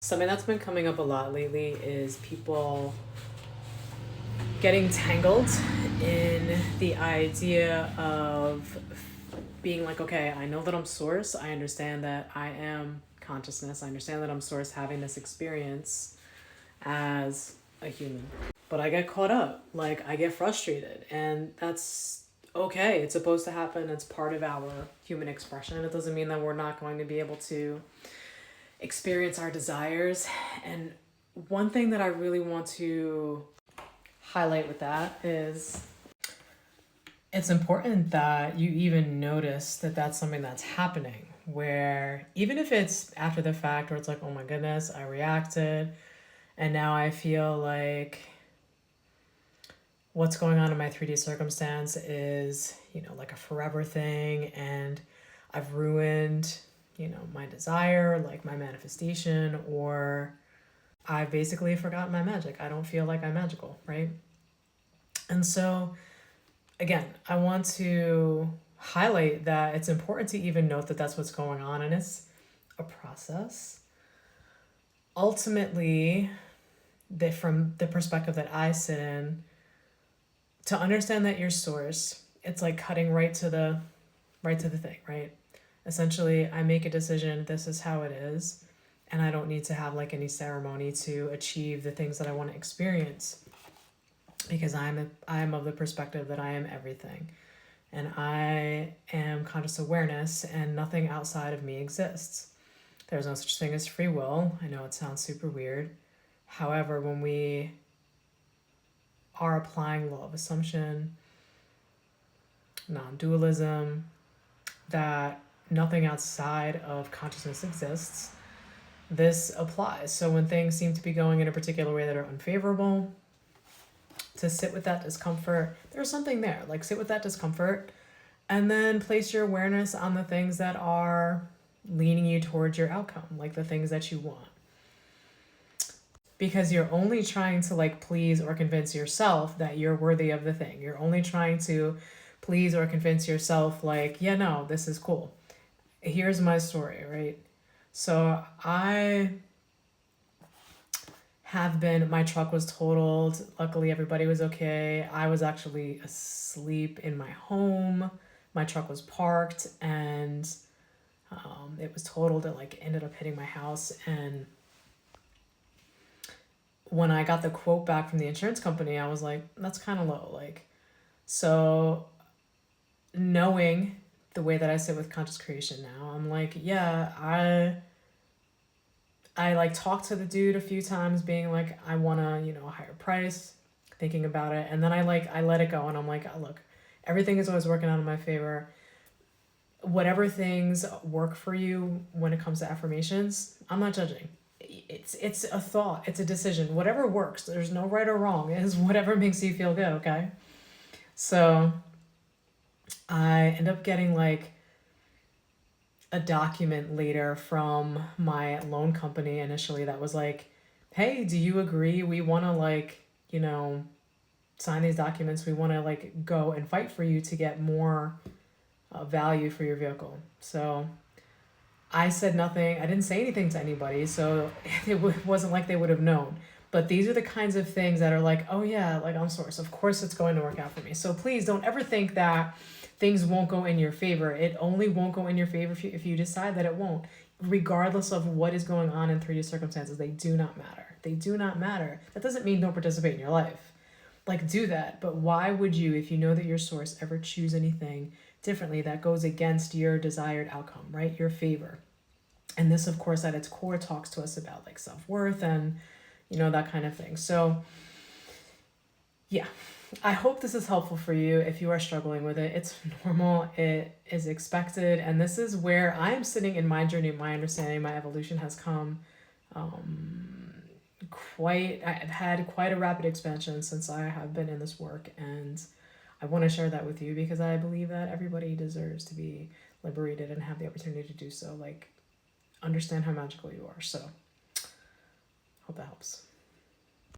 Something that's been coming up a lot lately is people getting tangled in the idea of being like, okay, I know that I'm source. I understand that I am consciousness. I understand that I'm source having this experience as a human. But I get caught up. Like, I get frustrated. And that's okay. It's supposed to happen. It's part of our human expression. It doesn't mean that we're not going to be able to experience our desires. And one thing that I really want to highlight with that is it's important that you even notice that that's something that's happening, where even if it's after the fact, where it's like, oh my goodness, I reacted and now I feel like what's going on in my 3D circumstance is, like a forever thing, and I've ruined, my desire, like my manifestation, or I've basically forgotten my magic. I don't feel like I'm magical, right? And so, again, I want to highlight that it's important to even note that that's what's going on, and it's a process. Ultimately, from the perspective that I sit in, to understand that your source, it's like cutting right to the thing, right? Essentially, I make a decision, this is how it is, and I don't need to have like any ceremony to achieve the things that I want to experience, because I'm of the perspective that I am everything, and I am conscious awareness, and nothing outside of me exists. There's no such thing as free will. I know it sounds super weird. However, when we are applying law of assumption, non-dualism, that nothing outside of consciousness exists, this applies. So when things seem to be going in a particular way that are unfavorable, to sit with that discomfort, there's something there. Like, sit with that discomfort and then place your awareness on the things that are leaning you towards your outcome, like the things that you want. Because you're only trying to like please or convince yourself that you're worthy of the thing. You're only trying to please or convince yourself like, yeah, no, this is cool. Here's my story, right? So my truck was totaled. Luckily, everybody was okay. I was actually asleep in my home. My truck was parked, and it was totaled. It like ended up hitting my house. And when I got the quote back from the insurance company, I was like, that's kind of low. Like, so knowing the way that I sit with conscious creation now, I'm like, yeah, I like talked to the dude a few times, being like, I wanna, a higher price, thinking about it, and then I let it go, and I'm like, oh, look, everything is always working out in my favor. Whatever things work for you when it comes to affirmations, I'm not judging. It's a thought, it's a decision. Whatever works, there's no right or wrong. It is whatever makes you feel good, okay? So I end up getting like a document later from my loan company initially that was like, hey, do you agree? We want to like, sign these documents. We want to like go and fight for you to get more value for your vehicle. So I said nothing. I didn't say anything to anybody. So wasn't like they would have known. But these are the kinds of things that are like, oh yeah, like I'm source. Of course it's going to work out for me. So please don't ever think that things won't go in your favor. It only won't go in your favor if you decide that it won't. Regardless of what is going on in 3D circumstances, they do not matter. They do not matter. That doesn't mean don't participate in your life. Like, do that. But why would you, if you know that your source, ever choose anything differently that goes against your desired outcome, right? Your favor. And this, of course, at its core talks to us about like self-worth and, that kind of thing. So yeah, I hope this is helpful for you if you are struggling with it. It's normal, it is expected, and this is where I am sitting in my journey, my understanding, my evolution has come I've had quite a rapid expansion since I have been in this work, and I want to share that with you because I believe that everybody deserves to be liberated and have the opportunity to do so. Like, understand how magical you are. So, hope that helps.